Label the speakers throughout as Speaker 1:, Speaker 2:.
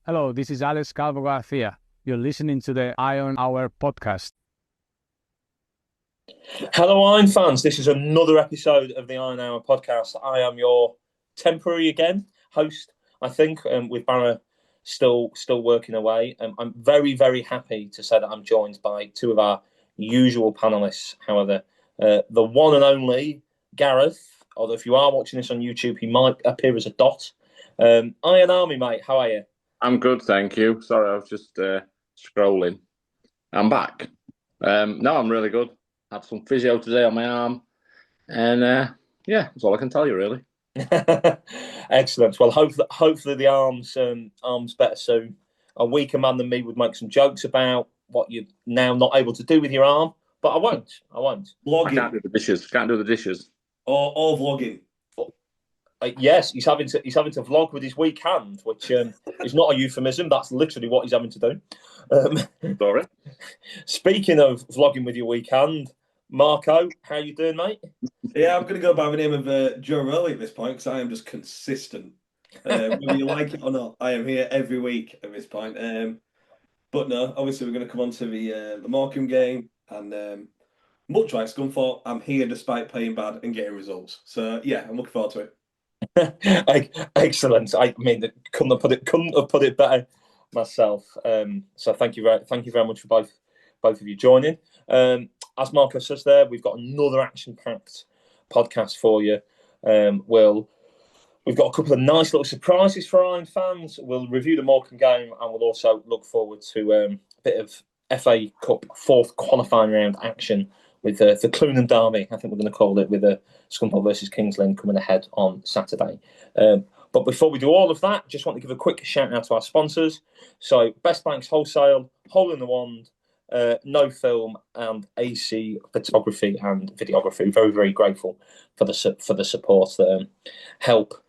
Speaker 1: Hello, this is Alex Calvo Garcia. You're listening to the Iron Hour podcast.
Speaker 2: Hello, Iron fans. This is another episode of the Iron Hour podcast. I am your temporary host, I think, with Barra still working away. I'm very, very happy to say that I'm joined by two of our usual panelists. However, the one and only Gareth, although if you are watching this on YouTube, he might appear as a dot. Iron Army, mate, how are you?
Speaker 3: I'm good, thank you. Sorry, I was just scrolling. I'm back. No, I'm really good. Had some physio today on my arm, and yeah, that's all I can tell you, really.
Speaker 2: Excellent. Well, hopefully the arms better soon. A weaker man than me would make some jokes about what you're now not able to do with your arm, but I won't.
Speaker 3: I can't do the dishes. Can't do the dishes.
Speaker 4: Or vlogging.
Speaker 2: Yes, he's having to vlog with his weak hand, which is not a euphemism. That's literally what he's having to do.
Speaker 3: Sorry.
Speaker 2: Speaking of vlogging with your weak hand, Marco, how you doing, mate?
Speaker 4: Yeah, I'm going to go by the name of Joe Rowley at this point because I am just consistent. Whether you like it or not, I am here every week at this point. But no, obviously we're going to come on to the Morecombe game, and much like Scunthorpe, I'm here despite playing bad and getting results. So yeah, I'm looking forward to it.
Speaker 2: Excellent. I mean, couldn't have put it better myself. So thank you very much for both of you joining. As Marco says there, we've got another action-packed podcast for you. We've got a couple of nice little surprises for Iron fans. We'll review the Morecambe game, and we'll also look forward to a bit of FA Cup fourth qualifying round action with the Clunan Derby, I think we're going to call it, with Scunthorpe versus Kings Lynn coming ahead on Saturday. But before we do all of that, just want to give a quick shout out to our sponsors. So Best Banks Wholesale, Hole in the Wand, No Film, and AC Photography and Videography. Very, very grateful for the support that help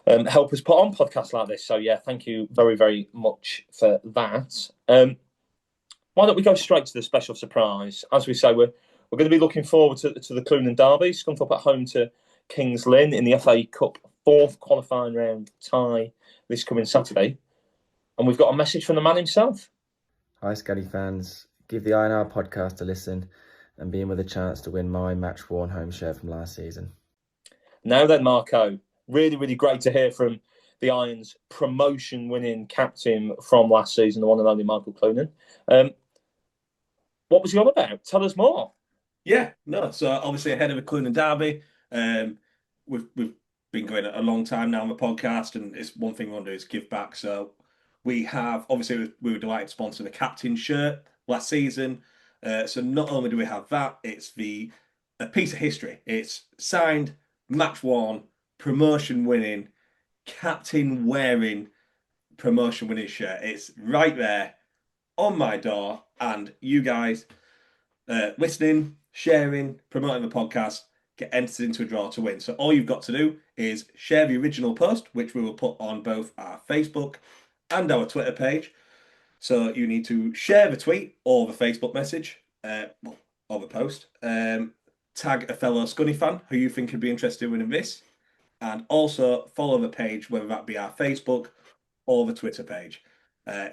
Speaker 2: us put on podcasts like this. So yeah, thank you very, very much for that. Why don't we go straight to the special surprise? As we say, we're going to be looking forward to the Clunan Derby. Scunthorpe at home to Kings Lynn in the FA Cup fourth qualifying round tie this coming Saturday. And we've got a message from the man himself.
Speaker 5: Hi, Scuddy fans. Give the INR podcast a listen and be in with a chance to win my match-worn home shirt from last season.
Speaker 2: Now then, Marco, really, really great to hear from the Irons promotion-winning captain from last season, the one and only Michael Clunan. What was he on about? Tell us more.
Speaker 4: Yeah, no. So obviously ahead of the Clunan Derby, we've been going a long time now on the podcast, and it's one thing we want to do is give back. So we have obviously we were delighted to sponsor the captain shirt last season. So not only do we have that, it's a piece of history. It's signed, match worn, promotion winning, captain wearing, promotion winning shirt. It's right there on my door, and you guys listening, sharing, promoting the podcast, get entered into a draw to win. So all you've got to do is share the original post, which we will put on both our Facebook and our Twitter page. So you need to share the tweet or the Facebook message, or the post. Tag a fellow Scunny fan who you think could be interested in winning this, and also follow the page, whether that be our Facebook or the Twitter page.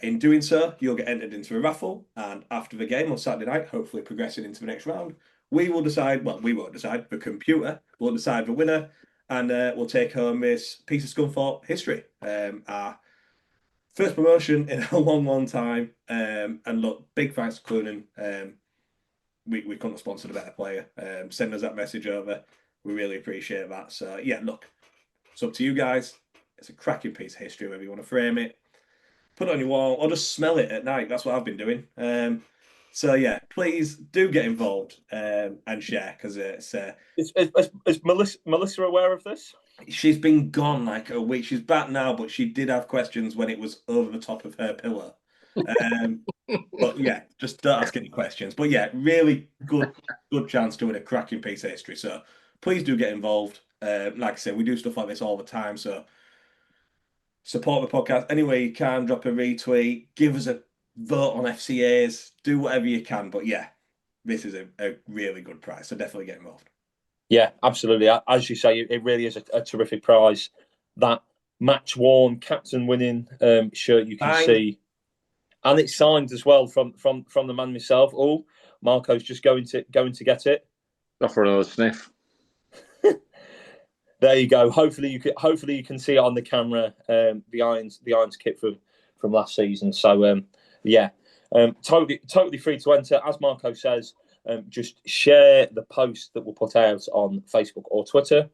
Speaker 4: In doing so, you'll get entered into a raffle, and after the game on Saturday night, hopefully progressing into the next round, we won't decide, the computer will decide the winner, and we'll take home this piece of Scunthorpe history. Our first promotion in a long, long time. And look, big thanks to Clunan. We couldn't have sponsored a better player. Send us that message over. We really appreciate that. So yeah, look, it's up to you guys. It's a cracking piece of history, whether you want to frame it, put it on your wall, or just smell it at night. That's what I've been doing. So yeah, please do get involved and share, because it's.
Speaker 2: Is Melissa aware of this?
Speaker 4: She's been gone like a week. She's back now, but she did have questions when it was over the top of her pillow. But yeah, just don't ask any questions. But yeah, really good chance to win a cracking piece of history. So please do get involved. Like I said, we do stuff like this all the time. So support the podcast any way you can. Drop a retweet, give us a vote on FCAs, do whatever you can. But yeah, this is a really good prize. So definitely get involved.
Speaker 2: Yeah, absolutely. As you say, it really is a terrific prize that match worn, captain winning shirt you can
Speaker 4: Signed.
Speaker 2: see, and it's signed as well from the man himself. Oh, Marco's just going to get it.
Speaker 3: Go for another sniff.
Speaker 2: There you go. Hopefully you can see it on the camera. The Irons kit from last season. So totally free to enter. As Marco says, just share the post that we'll put out on Facebook or Twitter.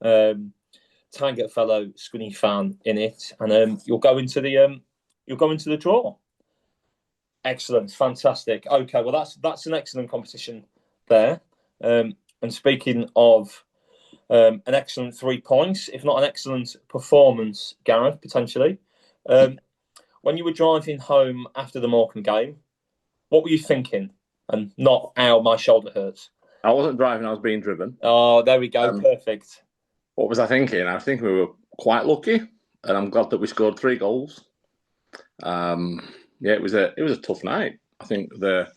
Speaker 2: Tag a fellow Squinny fan in it, and you'll go into the draw. Excellent, fantastic. Okay, well that's an excellent competition there. And speaking of an excellent 3 points, if not an excellent performance, Gareth, potentially. When you were driving home after the Morecombe game, what were you thinking? And not, ow, my shoulder hurts.
Speaker 3: I wasn't driving, I was being driven.
Speaker 2: Oh, there we go, perfect.
Speaker 3: What was I thinking? I was thinking we were quite lucky, and I'm glad that we scored 3 goals. It was a tough night. I think the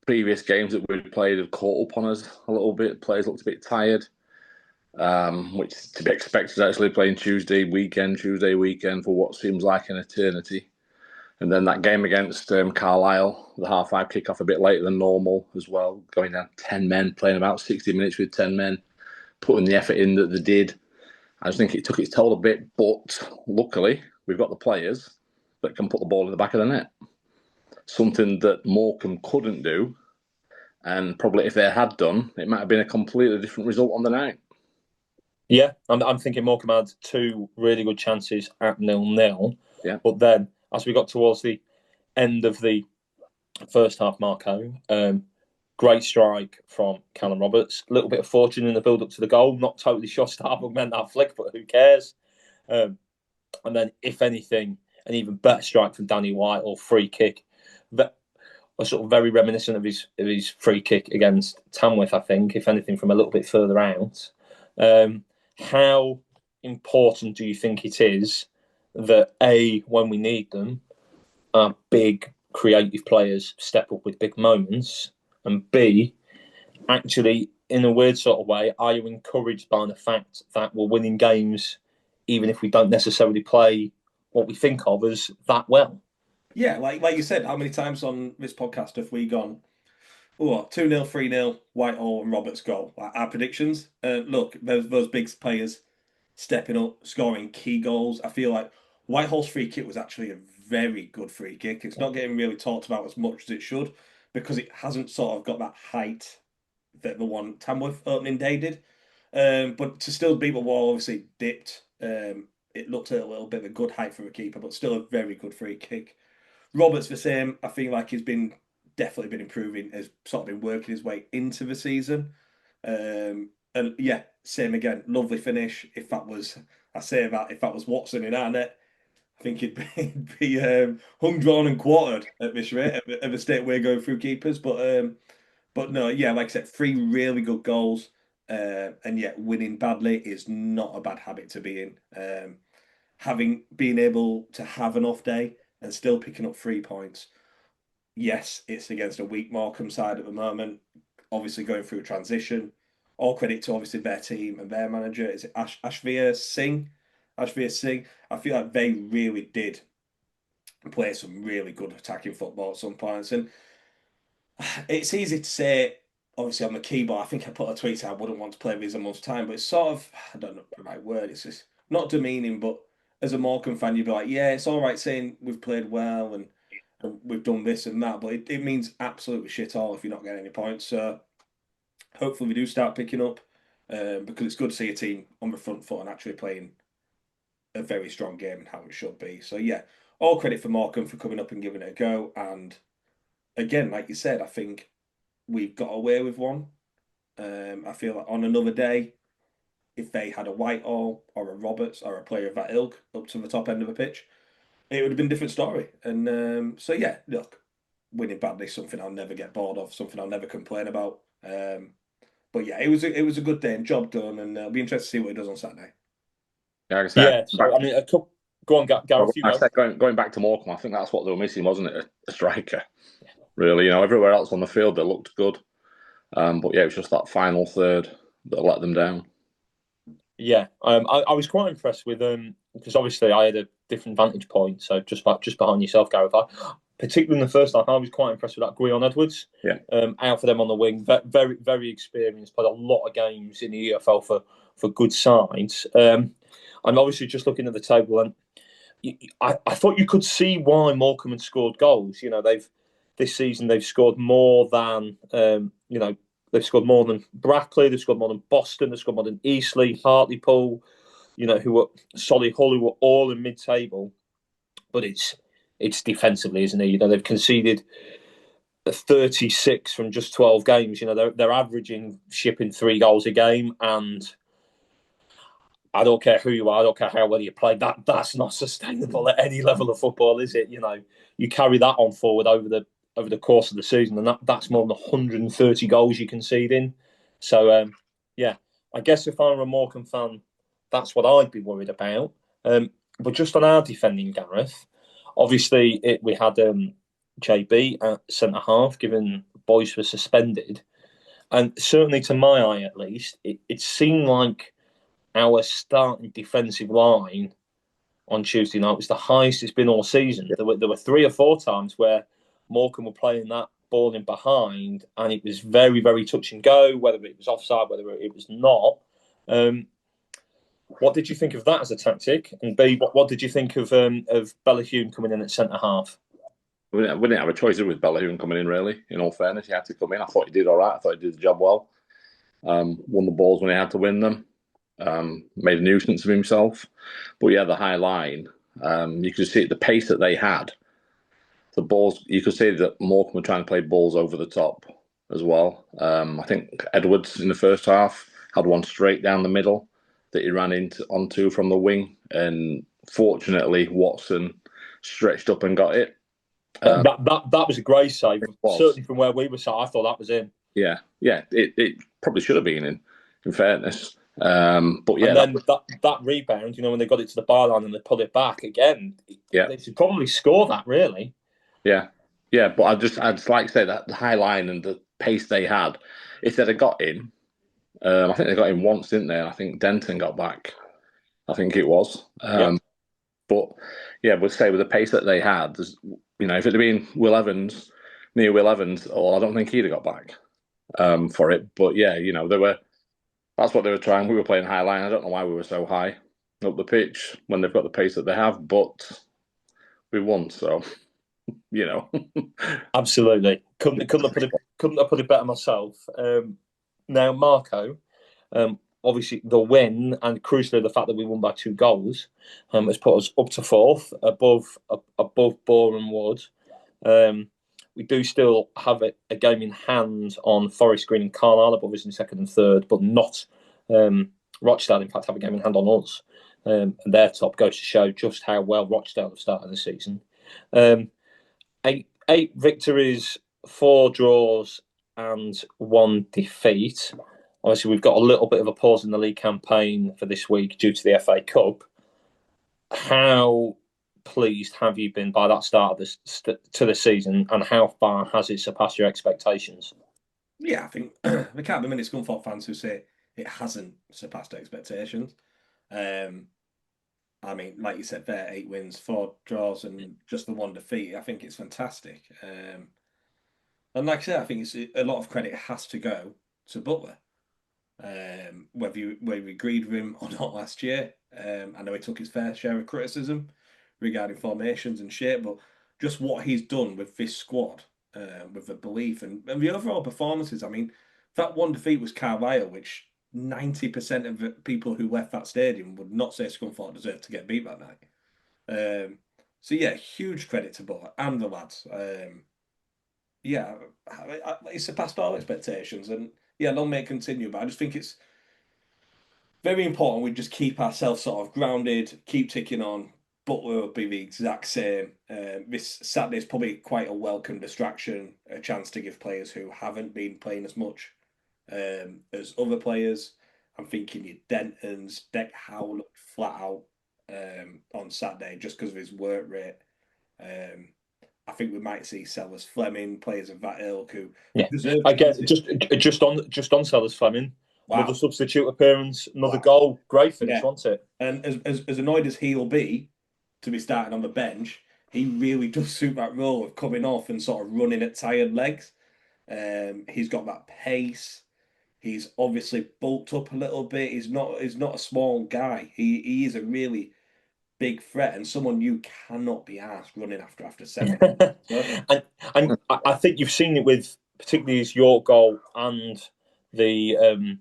Speaker 3: previous games that we'd played had caught up on us a little bit. Players looked a bit tired, which is to be expected, actually playing Tuesday weekend for what seems like an eternity. And then that game against Carlisle, the 5:30 kick-off a bit later than normal as well, going down 10 men, playing about 60 minutes with 10 men, putting the effort in that they did. I just think it took its toll a bit, but luckily we've got the players that can put the ball in the back of the net. Something that Morecombe couldn't do, and probably if they had done, it might have been a completely different result on the night.
Speaker 2: Yeah, I'm thinking Morecombe had 2 really good chances at 0-0.
Speaker 3: Yeah.
Speaker 2: But then, as we got towards the end of the first half, Marco, great strike from Callum Roberts. A little bit of fortune in the build-up to the goal. Not totally sure Starbuck meant that flick, but who cares? And then, if anything, an even better strike from Danny White, or free kick. That was sort of very reminiscent of his free kick against Tamworth, I think, if anything, from a little bit further out. How important do you think it is that A, when we need them, our big creative players step up with big moments, and B, actually, in a weird sort of way, are you encouraged by the fact that we're winning games even if we don't necessarily play what we think of as that well?
Speaker 4: Yeah, like you said, how many times on this podcast have we gone, 2-0, 3-0, Whitehall and Roberts goal? Like our predictions. Look, those big players stepping up, scoring key goals. I feel like Whitehall's free kick was actually a very good free kick. It's not getting really talked about as much as it should because it hasn't sort of got that height that the one Tamworth opening day did. But to still beat the wall, obviously dipped. It looked a little bit of a good height for a keeper, but still a very good free kick. Roberts the same. I feel like he's definitely been improving, has sort of been working his way into the season. And yeah, same again. Lovely finish. If that was Watson in our net, I think he'd be hung, drawn, and quartered at this rate at the state we're going through keepers. But no, yeah, like I said, 3 really good goals. And yet winning badly is not a bad habit to be in. Being able to have an off day and still picking up 3 points. Yes, it's against a weak Morecombe side at the moment. Obviously going through a transition. All credit to obviously their team and their manager. Is it Ashvir Singh? Ashvir Singh. I feel like they really did play some really good attacking football at some points. And it's easy to say, obviously on the keyboard, I think I put a tweet saying I wouldn't want to play with a month's time, but it's sort of, I don't know the right word, it's just not demeaning, but as a Morecambe fan, you'd be like, yeah, it's all right saying we've played well and we've done this and that, but it means absolutely shit all if you're not getting any points. So hopefully we do start picking up because it's good to see a team on the front foot and actually playing a very strong game and how it should be. So yeah, all credit for Morecambe for coming up and giving it a go. And again, like you said, I think we've got away with one. I feel like on another day, if they had a Whitehall or a Roberts or a player of that ilk up to the top end of the pitch, it would have been a different story. And so yeah, look, winning badly is something I'll never get bored of, something I'll never complain about. But yeah, it was a good day and job done, and I'll be interested to see what he does on Saturday.
Speaker 3: Yeah, like I said,
Speaker 2: Yeah, so, I mean, go on, Gareth.
Speaker 3: I said going back to Morecambe, I think that's what they were missing, wasn't it? A striker, really. Everywhere else on the field they looked good, but yeah, it was just that final third that let them down.
Speaker 2: Yeah, I was quite impressed with because obviously I had a different vantage point, so just behind yourself, Gareth. Particularly in the first half, I was quite impressed with that Guion Edwards.
Speaker 3: Yeah.
Speaker 2: Out for them on the wing, very, very experienced, played a lot of games in the EFL for good sides. I'm obviously just looking at the table, and I thought you could see why Morecombe had scored goals. This season they've scored more than they've scored more than Brackley, they've scored more than Boston, they've scored more than Eastleigh, Hartlepool, who were Solihull, who were all in mid-table, but it's defensively, isn't it? They've conceded 36 from just 12 games. They're averaging shipping 3 goals a game, and I don't care who you are, I don't care how well you play. That's not sustainable at any level of football, is it? You carry that on forward over the course of the season, and that's more than 130 goals you concede in. So I guess if I'm a Morecambe fan, that's what I'd be worried about. But just on our defending, Gareth, obviously we had JB at centre half, given Boyce was suspended, and certainly to my eye at least, it seemed like our starting defensive line on Tuesday night was the highest it's been all season. There were 3 or 4 times where Morecambe were playing that ball in behind, and it was very, very touch and go, whether it was offside, whether it was not. What did you think of that as a tactic? And B, what did you think of Bellahune coming in at centre half?
Speaker 3: We didn't have a choice with Bellahune coming in, really. In all fairness, he had to come in. I thought he did all right. I thought he did the job well. Won the balls when he had to win them. Made a nuisance of himself. But yeah, the high line, you could see the pace that they had. The balls, you could see that Morecambe were trying to play balls over the top as well. I think Edwards in the first half had one straight down the middle that he ran onto from the wing, and fortunately Watson stretched up and got it.
Speaker 2: That was a great save. Certainly from where we were sat, I thought that was in.
Speaker 3: Yeah, it probably should have been in fairness. But yeah,
Speaker 2: and then that rebound, when they got it to the byline and they pulled it back again, they should probably score that, really.
Speaker 3: Yeah, but I'd just like to say that the high line and the pace they had, if they'd have got in, I think they got in once, didn't they? I think Denton got back. I think it was. But yeah, we'll say with the pace that they had, if it had been Will Evans, I don't think he'd have got back for it. But yeah, that's what they were trying. We were playing high line. I don't know why we were so high up the pitch when they've got the pace that they have, but we won. So,
Speaker 2: Absolutely. Couldn't have put it better myself. Now, Marco, obviously the win and crucially the fact that we won by 2 goals has put us up to 4th, above Boreham Wood. We do still have a game in hand on Forest Green and Carlisle above us in 2nd and 3rd, but not Rochdale. In fact, have a game in hand on us. And their top goes to show just how well Rochdale have started the season. 8 victories, 4 draws, and 1 defeat. Obviously, we've got a little bit of a pause in the league campaign for this week due to the FA Cup. How pleased have you been by that start of to the season, and how far has it surpassed your expectations?
Speaker 4: Yeah, I think there can't be many Scunthorpe fans who say it hasn't surpassed expectations. I mean, like you said there, 8 wins, 4 draws, and just the 1 defeat. I think it's fantastic. And like I said, I think it's a lot of credit has to go to Butler. Whether you agreed with him or not last year, I know he took his fair share of criticism regarding formations and shape, but just what he's done with this squad, with the belief and the overall performances. I mean, that 1 defeat was Carlisle, which 90% of the people who left that stadium would not say Scunthorpe deserved to get beat that night. So yeah, huge credit to Butler and the lads. It surpassed all expectations, and yeah, long may it continue. But I just think it's very important we just keep ourselves sort of grounded, keep ticking on. Butler will be the exact same. This Saturday is probably quite a welcome distraction, a chance to give players who haven't been playing as much as other players. I'm thinking your Dentons, Deck Howe looked flat out on Saturday just because of his work rate. I think we might see Sellers Fleming, players of that ilk who deserve.
Speaker 2: I guess just on Sellers Fleming.
Speaker 4: Wow.
Speaker 2: Another substitute appearance, another goal. Great finish, wasn't it?
Speaker 4: And as annoyed as he'll be to be starting on the bench, he really does suit that role of coming off and sort of running at tired legs. He's got that pace. He's obviously bulked up a little bit. He's not a small guy. He is a really big threat and someone you cannot be asked running after 7.
Speaker 2: and I think you've seen it with particularly his York goal and the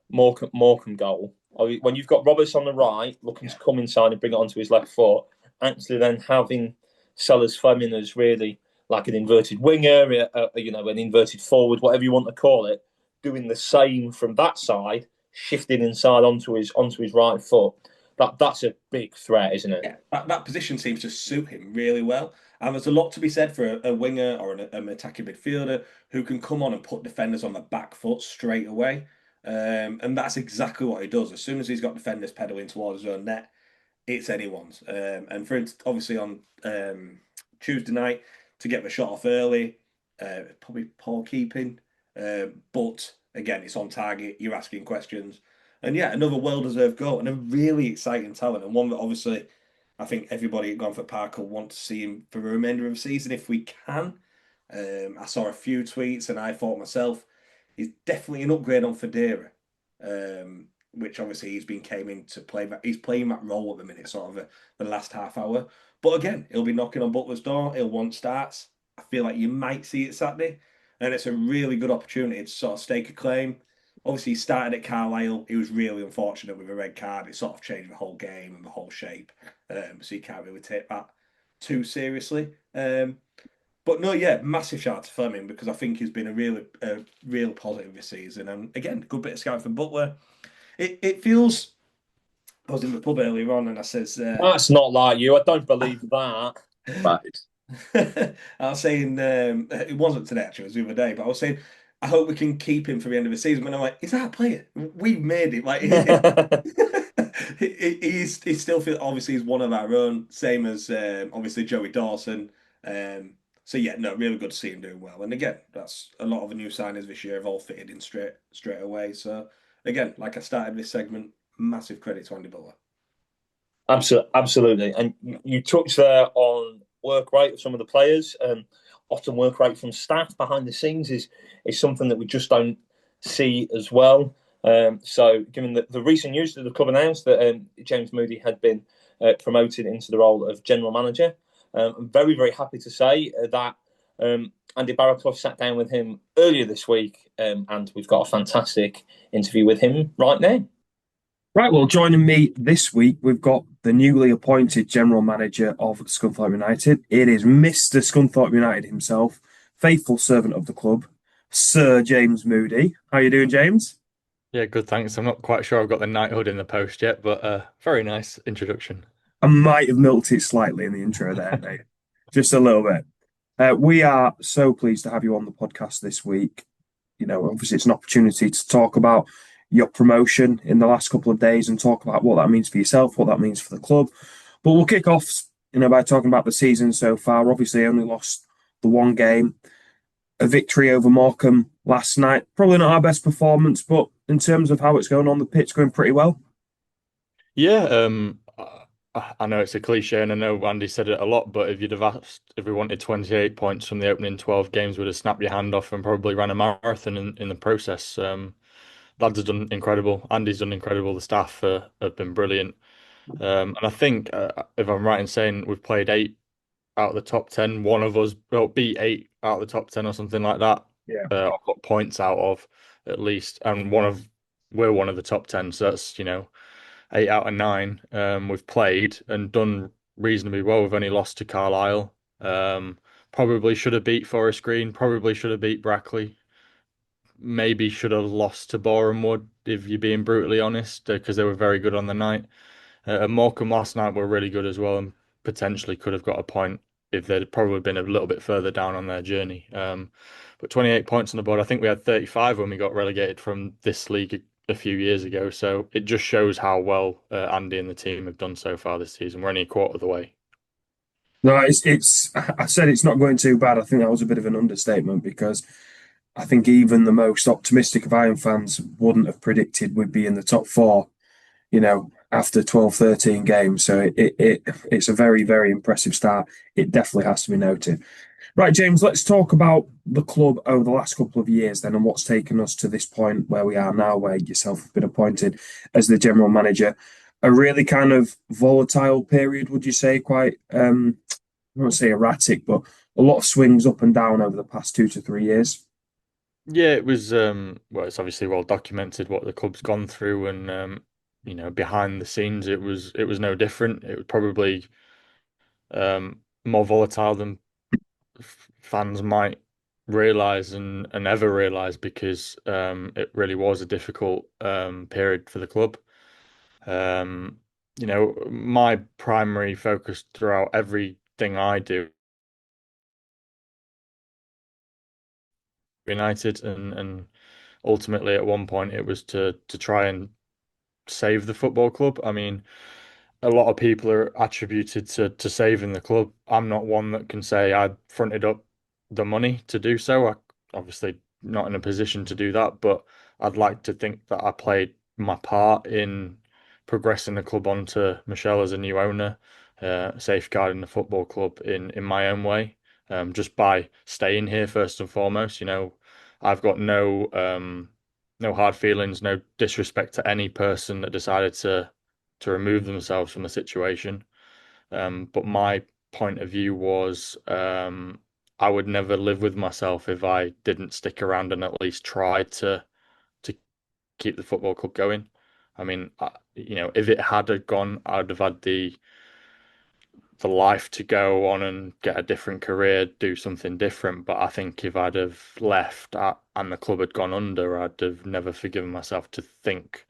Speaker 2: Morecombe goal. When you've got Roberts on the right looking to come inside and bring it onto his left foot, actually then having Sellers Fleming as really like an inverted winger, an inverted forward, whatever you want to call it, doing the same from that side, shifting inside onto his right foot. That's a big threat, isn't it?
Speaker 4: Yeah, that position seems to suit him really well. And there's a lot to be said for a winger or an attacking midfielder who can come on and put defenders on the back foot straight away. And that's exactly what he does. As soon as he's got defenders pedalling towards his own net, it's anyone's. And for instance, obviously on Tuesday night, to get the shot off early, probably poor keeping. But again, it's on target. You're asking questions. And yeah, another well-deserved goal and a really exciting talent. And one that obviously I think everybody at Granford Park will want to see him for the remainder of the season if we can. I saw a few tweets and I thought myself, he's definitely an upgrade on Federa, which obviously came in to play that. He's playing that role at the minute, sort of the last half hour. But again, he'll be knocking on Butler's door. He'll want starts. I feel like you might see it Saturday. And it's a really good opportunity to sort of stake a claim. Obviously, he started at Carlisle. He was really unfortunate with a red card. It sort of changed the whole game and the whole shape. So you can't really take that too seriously. But no, yeah, massive shout out to Fleming because I think he's been a real positive this season. And again, good bit of scouting from Butler. It feels. I was in the pub earlier on and I says,
Speaker 2: that's not like you. I don't believe that.
Speaker 3: Right.
Speaker 4: I was saying, it wasn't today actually, it was the other day, but I was saying, I hope we can keep him for the end of the season. But I'm like, is that a player? We've made it. Like, he's still feel obviously he's one of our own, same as obviously Joey Dawson. So yeah, no, really good to see him doing well. And again, that's a lot of the new signings this year have all fitted in straight away. So again, like I started this segment, massive credit to Andy Butler.
Speaker 2: Absolutely. And you touched there on work rate of some of the players. Often work rate from staff behind the scenes is something that we just don't see as well. So given the recent news that the club announced that James Moody had been promoted into the role of general manager, I'm very, very happy to say that Andy Barraclough sat down with him earlier this week and we've got a fantastic interview with him right now.
Speaker 6: Right, well, joining me this week, we've got the newly appointed general manager of Scunthorpe United. It is Mr. Scunthorpe United himself, faithful servant of the club, Sir James Moody. How are you doing, James?
Speaker 7: Yeah, good, thanks. I'm not quite sure I've got the knighthood in the post yet, but very nice introduction.
Speaker 6: I might have milked it slightly in the intro there, mate. Just a little bit. We are so pleased to have you on the podcast this week. You know, obviously it's an opportunity to talk about your promotion in the last couple of days and talk about what that means for yourself, what that means for the club. But we'll kick off, by talking about the season so far. Obviously, only lost the one game, a victory over Morecombe last night. Probably not our best performance, but in terms of how it's going on the pitch, going pretty well.
Speaker 7: Yeah, I know it's a cliche, and I know Andy said it a lot. But if you'd have asked if we wanted 28 points from the opening 12 games, we'd have snapped your hand off and probably ran a marathon in the process. Lads have done incredible. Andy's done incredible. The staff have been brilliant. And I think, if I'm right in saying we've played 8 out of the top 10, one of us beat 8 out of the top 10 or something like that.
Speaker 6: Yeah.
Speaker 7: I've got points out of at least, and we're one of the top 10. So that's 8 out of 9. We've played and done reasonably well. We've only lost to Carlisle. Probably should have beat Forest Green. Probably should have beat Brackley. Maybe should have lost to Boreham Wood, if you're being brutally honest, because they were very good on the night. Morecombe last night were really good as well and potentially could have got a point if they'd probably been a little bit further down on their journey. But 28 points on the board. I think we had 35 when we got relegated from this league a few years ago. So it just shows how well Andy and the team have done so far this season. We're only a quarter of the way.
Speaker 6: No, it's. I said it's not going too bad. I think that was a bit of an understatement because I think even the most optimistic of Iron fans wouldn't have predicted we'd be in the top four, after 12, 13 games. So it's a very, very impressive start. It definitely has to be noted. Right, James, let's talk about the club over the last couple of years then and what's taken us to this point where we are now, where yourself have been appointed as the general manager. A really kind of volatile period, would you say? Quite, I won't say erratic, but a lot of swings up and down over the past 2 to 3 years.
Speaker 7: Yeah, it was well, it's obviously well documented what the club's gone through, and behind the scenes it was no different. It was probably more volatile than fans might realize and ever realize, because it really was a difficult period for the club. My primary focus throughout everything I do, United, and ultimately at one point it was to try and save the football club. I mean, a lot of people are attributed to saving the club. I'm not one that can say I fronted up the money to do so. I obviously not in a position to do that, but I'd like to think that I played my part in progressing the club onto Michelle as a new owner, safeguarding the football club in my own way, just by staying here first and foremost. I've got no hard feelings, no disrespect to any person that decided to remove themselves from the situation. But my point of view was, I would never live with myself if I didn't stick around and at least try to keep the football club going. I mean, if it had gone, I'd have had the life to go on and get a different career, do something different. But I think if I'd have left and the club had gone under, I'd have never forgiven myself to think,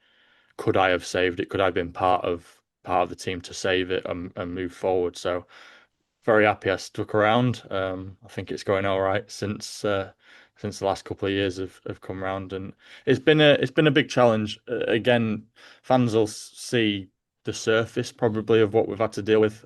Speaker 7: could I have saved it? Could I have been part of the team to save it and move forward? So very happy I stuck around. I think it's going all right since the last couple of years have come round, and it's been a big challenge. Again, fans will see the surface probably of what we've had to deal with.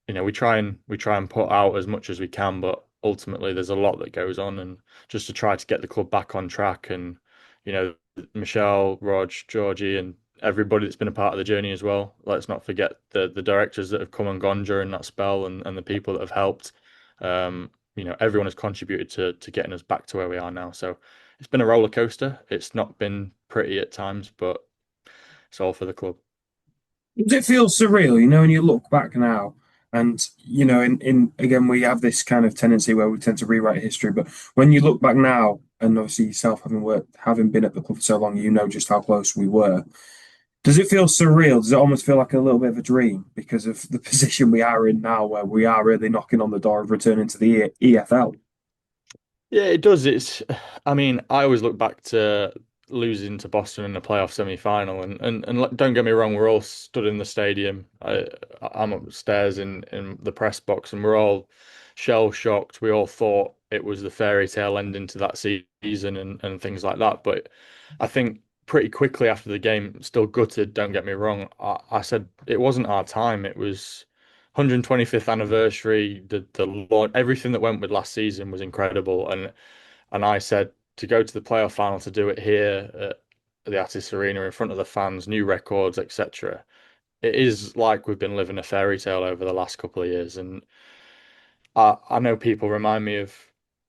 Speaker 7: We try and put out as much as we can, but ultimately there's a lot that goes on, and just to try to get the club back on track, and you know Michelle, Rog, Georgie, and everybody that's been a part of the journey as well. Let's not forget the directors that have come and gone during that spell, and the people that have helped. Everyone has contributed to getting us back to where we are now. So it's been a roller coaster. It's not been pretty at times, but it's all for the club.
Speaker 6: Does it feel surreal, when you look back now? And, in again, we have this kind of tendency where we tend to rewrite history. But when you look back now, and obviously yourself having been at the club for so long, you know just how close we were. Does it feel surreal? Does it almost feel like a little bit of a dream because of the position we are in now, where we are really knocking on the door of returning to the EFL?
Speaker 7: Yeah, it does. I mean, I always look back to losing to Boston in the playoff semi-final, and don't get me wrong, we're all stood in the stadium. I'm upstairs in the press box, and we're all shell shocked. We all thought it was the fairy tale ending to that season, and things like that. But I think pretty quickly after the game, still gutted. Don't get me wrong. I said it wasn't our time. It was 125th anniversary, the Lord, everything that went with last season was incredible, and I said to go to the playoff final, to do it here at the Attis Arena in front of the fans, new records, etc. It is like we've been living a fairy tale over the last couple of years, and I know people remind me of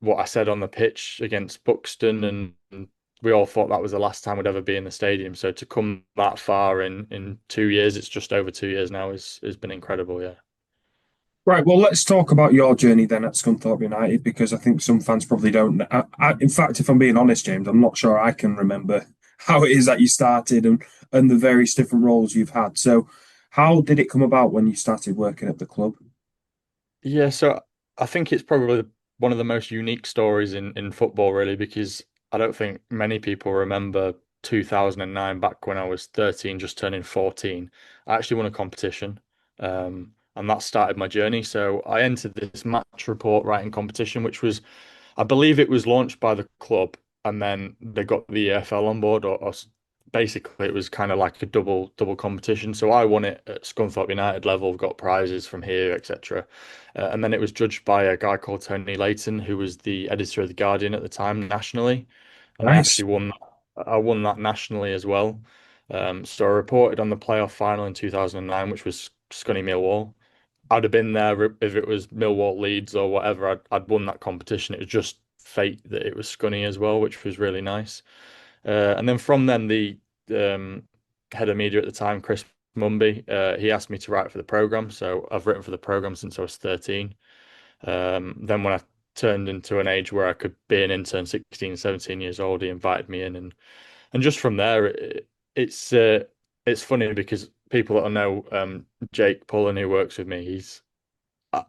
Speaker 7: what I said on the pitch against Buxton, and we all thought that was the last time we'd ever be in the stadium. So to come that far in 2 years, it's just over 2 years now, has been incredible. Yeah.
Speaker 6: Right. Well, let's talk about your journey then at Scunthorpe United, because I think some fans probably don't. In fact, if I'm being honest, James, I'm not sure I can remember how it is that you started and the various different roles you've had. So, how did it come about when you started working at the club?
Speaker 7: Yeah, so I think it's probably one of the most unique stories in football, really, because I don't think many people remember 2009, back when I was 13, just turning 14. I actually won a competition, and that started my journey. So I entered this match report writing competition, which was, I believe it was launched by the club, and then they got the EFL on board, or basically it was kind of like a double competition. So I won it at Scunthorpe United level, got prizes from here, etc. And then it was judged by a guy called Tony Layton, who was the editor of the Guardian at the time nationally, and I
Speaker 6: Nice.
Speaker 7: actually won. I won that nationally as well. So I reported on the playoff final in 2009, which was Scunny Millwall. I'd have been there if it was Millwall Leeds or whatever. I'd won that competition. It was just fate that it was Scunny as well, which was really nice. And then from then, the head of media at the time, Chris Mumby, he asked me to write for the program. So I've written for the program since I was 13. Then when I turned into an age where I could be an intern, 16, 17 years old, he invited me in, and just from there, it's funny because people that I know, Jake Pullen, who works with me,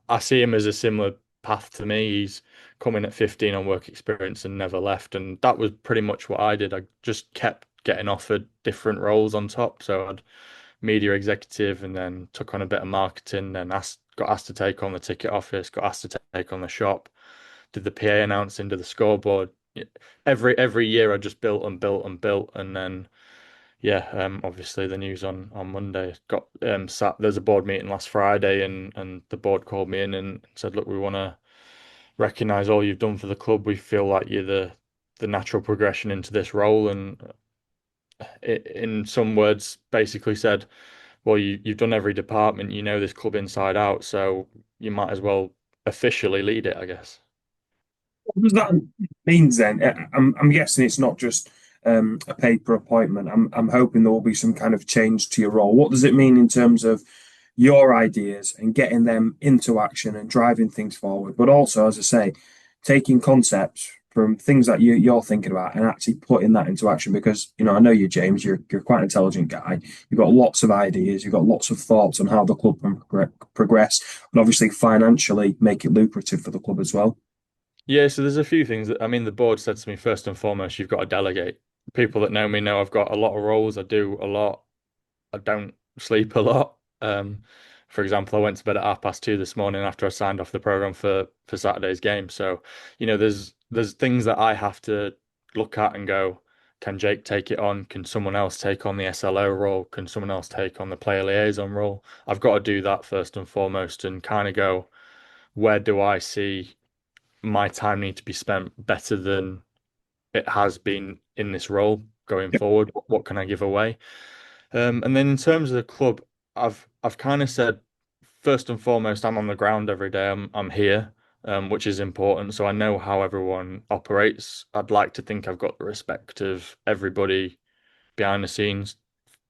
Speaker 7: I see him as a similar path to me. He's coming at 15 on work experience and never left. And that was pretty much what I did. I just kept getting offered different roles on top. So I'd media executive and then took on a bit of marketing, then got asked to take on the ticket office, got asked to take on the shop, did the PA announcing, did the scoreboard. Every year I just built and built and built. And then yeah, obviously the news on Monday got sat. There's a board meeting last Friday, and the board called me in and said, "Look, we want to recognise all you've done for the club. We feel like you're the natural progression into this role." And in some words, basically said, "Well, you've done every department. You know this club inside out, so you might as well officially lead it, I guess."
Speaker 6: What does that mean then? I'm guessing it's not just a paper appointment. I'm hoping there will be some kind of change to your role. What does it mean in terms of your ideas and getting them into action and driving things forward? But also, as I say, taking concepts from things that you're thinking about and actually putting that into action. Because I know you, James. You're quite an intelligent guy. You've got lots of ideas. You've got lots of thoughts on how the club can progress, and obviously financially make it lucrative for the club as well.
Speaker 7: Yeah, so there's a few things that I mean the board said to me first and foremost, you've got to delegate. People that know me know I've got a lot of roles. I do a lot. I don't sleep a lot. For example, I went to bed at 2:30 this morning after I signed off the program for Saturday's game. So, there's things that I have to look at and go, can Jake take it on? Can someone else take on the SLO role? Can someone else take on the player liaison role? I've got to do that first and foremost and kind of go, where do I see my time need to be spent better than it has been in this role going forward? What can I give away? And then in terms of the club, I've kind of said first and foremost, I'm on the ground every day. I'm here, which is important. So I know how everyone operates. I'd like to think I've got the respect of everybody behind the scenes,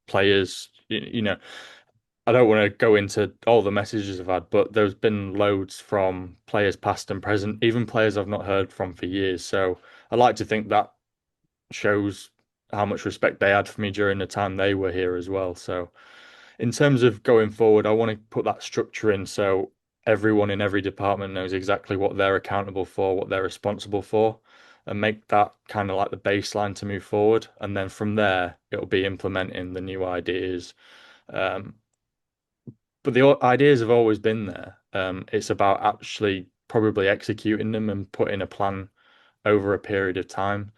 Speaker 7: players. I don't want to go into all the messages I've had, but there's been loads from players past and present, even players I've not heard from for years. So I like to think that shows how much respect they had for me during the time they were here as well. So in terms of going forward, I want to put that structure in so everyone in every department knows exactly what they're accountable for, what they're responsible for, and make that kind of like the baseline to move forward. And then from there, it'll be implementing the new ideas. Um, but the ideas have always been there. It's about actually probably executing them and putting a plan over a period of time.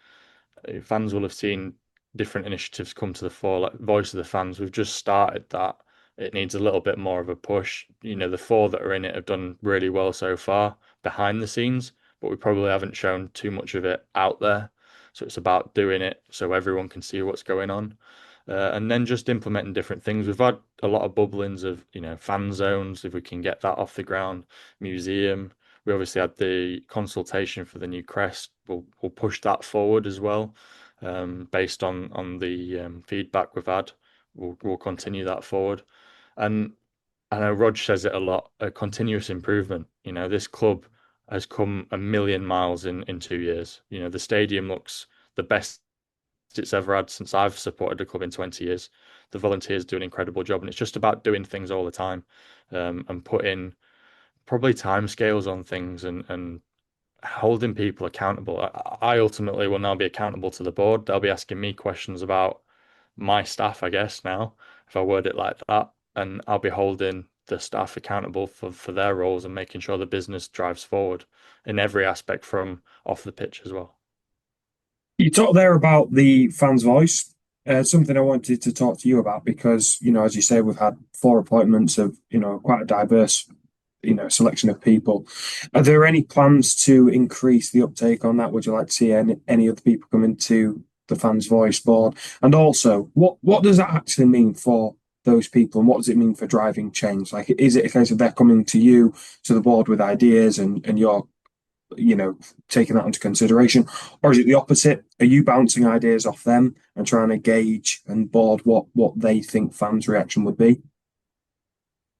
Speaker 7: Fans will have seen different initiatives come to the fore, like Voice of the Fans. We've just started that. It needs a little bit more of a push. The four that are in it have done really well so far behind the scenes, but we probably haven't shown too much of it out there. So it's about doing it so everyone can see what's going on. And then just implementing different things. We've had a lot of bubblings of, fan zones, if we can get that off the ground, museum. We obviously had the consultation for the new crest. We'll push that forward as well, based on the feedback we've had. We'll continue that forward, and I know Rog says it a lot. A continuous improvement. This club has come a million miles in 2 years. The stadium looks the best it's ever had since I've supported the club in 20 years. The volunteers do an incredible job, and it's just about doing things all the time, and putting probably timescales on things and holding people accountable. I ultimately will now be accountable to the board. They'll be asking me questions about my staff, I guess, now, if I word it like that. And I'll be holding the staff accountable for their roles and making sure the business drives forward in every aspect from off the pitch as well.
Speaker 6: You talked there about the fans' voice. Something I wanted to talk to you about because, as you say, we've had 4 appointments of, quite a diverse, selection of people. Are there any plans to increase the uptake on that? Would you like to see any other people come into the fans' voice board? And also, what does that actually mean for those people, and what does it mean for driving change? Like, is it a case of they're coming to you, to the board with ideas, and you're taking that into consideration? Or is it the opposite? Are you bouncing ideas off them and trying to gauge and board what they think fans' reaction would be?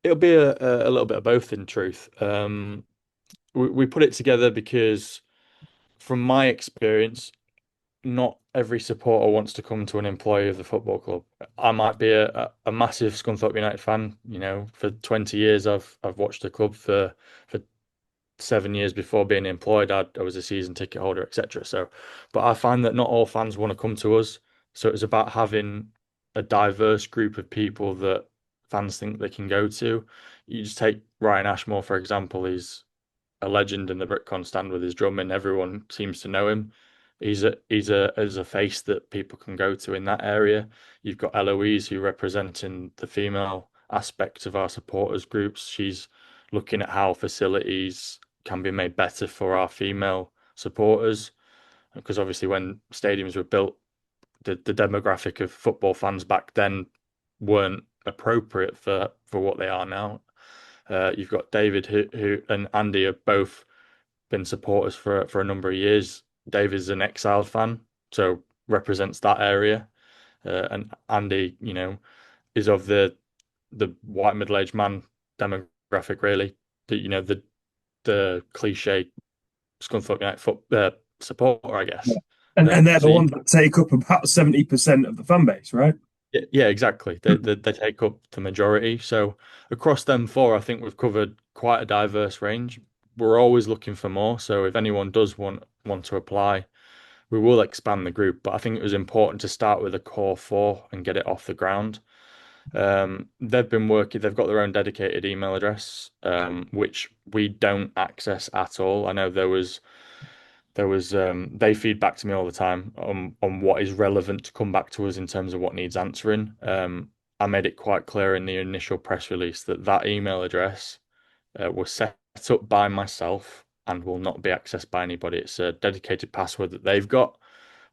Speaker 7: It'll be a little bit of both, in truth. We put it together because, from my experience, not every supporter wants to come to an employee of the football club. I might be a massive Scunthorpe United fan. For 20 years, I've watched the club. For 7 years before being employed, I was a season ticket holder, etc. So, but I find that not all fans want to come to us. So it's about having a diverse group of people that fans think they can go to. You just take Ryan Ashmore, for example. He's a legend in the Britcon stand with his drumming. Everyone seems to know him. He's as a face that people can go to in that area. You've got Eloise, who representing the female aspect of our supporters groups. She's looking at how facilities can be made better for our female supporters. Because obviously, when stadiums were built, the demographic of football fans back then weren't appropriate for what they are now. You've got David who and Andy have both been supporters for a number of years. David's an Exiled fan, so represents that area, and Andy, is of the white middle-aged man demographic, really. The cliche Scunthorpe United supporter, I
Speaker 6: Yeah.
Speaker 7: guess.
Speaker 6: And they're
Speaker 7: So
Speaker 6: the ones that take up about 70% of the fan base, right?
Speaker 7: yeah, exactly. They take up the majority. So across them four, I think we've covered quite a diverse range. We're always looking for more. So if anyone does want to apply, we will expand the group. But I think it was important to start with a core four and get it off the ground. They've been working. They've got their own dedicated email address, which we don't access at all. I know there was they feed back to me all the time on what is relevant to come back to us in terms of what needs answering. I made it quite clear in the initial press release that email address was set up by myself and will not be accessed by anybody. It's a dedicated password that they've got.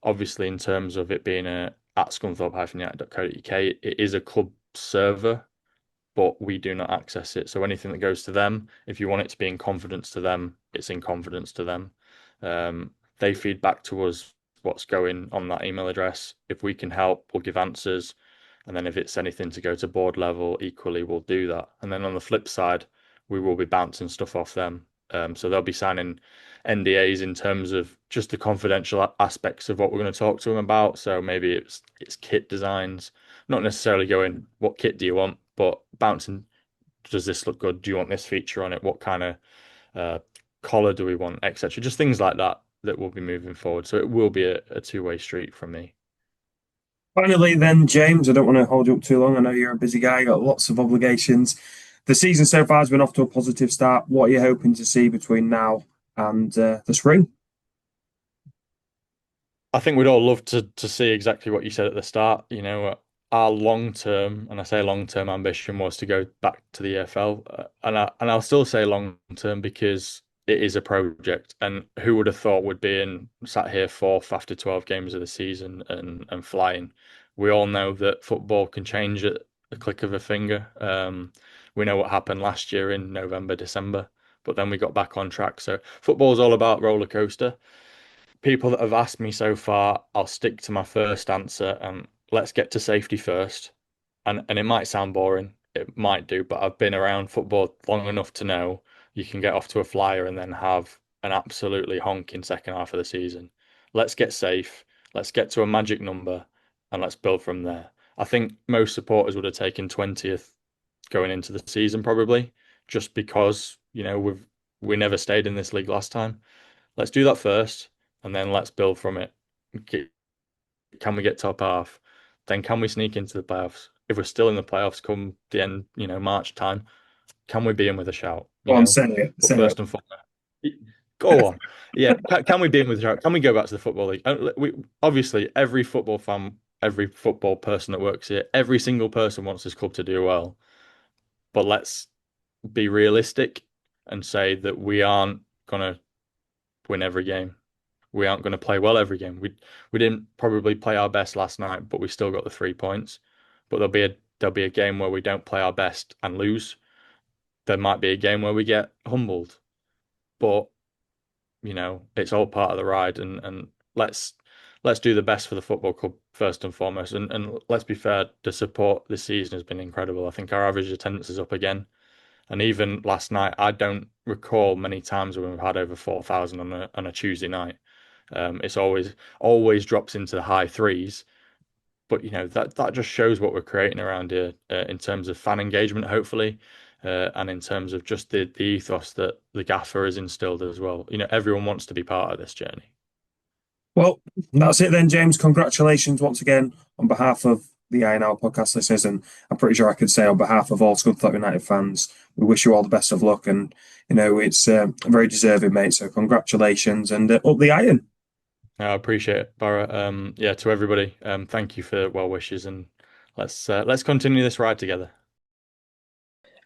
Speaker 7: Obviously, in terms of it being at scunthorpe-united.co.uk, it is a club server, but we do not access it. So anything that goes to them, if you want it to be in confidence to them, it's in confidence to them. They feed back to us what's going on that email address. If we can help, we'll give answers. And then if it's anything to go to board level, equally, we'll do that. And then on the flip side, we will be bouncing stuff off them. So they'll be signing NDAs in terms of just the confidential aspects of what we're going to talk to them about. So maybe it's kit designs, not necessarily going, what kit do you want, but bouncing, does this look good? Do you want this feature on it? What kind of uh, collar do we want, etc. Just things like that will be moving forward. So it will be a two-way street from me.
Speaker 6: Finally, then, James, I don't want to hold you up too long. I know you're a busy guy, got lots of obligations. The season so far has been off to a positive start. What are you hoping to see between now and the spring?
Speaker 7: I think we'd all love to see exactly what you said at the start. Our long term, and I say long term ambition was to go back to the EFL, and I'll still say long term because it is a project. And who would have thought we'd be sat here fourth after 12 games of the season and flying? We all know that football can change at the click of a finger. We know what happened last year in November, December, but then we got back on track. So football is all about roller coaster. People that have asked me so far, I'll stick to my first answer and let's get to safety first. And it might sound boring, it might do, but I've been around football long enough to know you can get off to a flyer and then have an absolutely honking second half of the season. Let's get safe, let's get to a magic number, and let's build from there. I think most supporters would have taken 20th going into the season probably, just because, we never stayed in this league last time. Let's do that first, and then let's build from it. Can we get top half? Then can we sneak into the playoffs? If we're still in the playoffs come the end, March time, can we be in with a shout?
Speaker 6: Go on, say it.
Speaker 7: But
Speaker 6: Say it.
Speaker 7: first and foremost, go on. Yeah, can we be in with a shout? Can we go back to the football league? We obviously every football fan every football person that works here, every single person wants this club to do well. But let's be realistic and say that we aren't going to win every game. We aren't going to play well every game. We didn't probably play our best last night, but we still got the 3 points. But there'll be a game where we don't play our best and lose. There might be a game where we get humbled. But it's all part of the ride, and let's do the best for the football club first and foremost. And let's be fair, the support this season has been incredible. I think our average attendance is up again. And even last night, I don't recall many times when we've had over 4,000 on a Tuesday night. It's always drops into the high threes, but that just shows what we're creating around here in terms of fan engagement, hopefully, and in terms of just the ethos that the gaffer has instilled as well. Everyone wants to be part of this journey.
Speaker 6: Well, that's it then, James. Congratulations once again on behalf of the INL podcast listeners, and I'm pretty sure I could say on behalf of all Scunthorpe United fans, we wish you all the best of luck. And it's very deserving, mate. So congratulations, and up the iron.
Speaker 7: I appreciate it, Barra. To everybody, thank you for well wishes, and let's continue this ride together.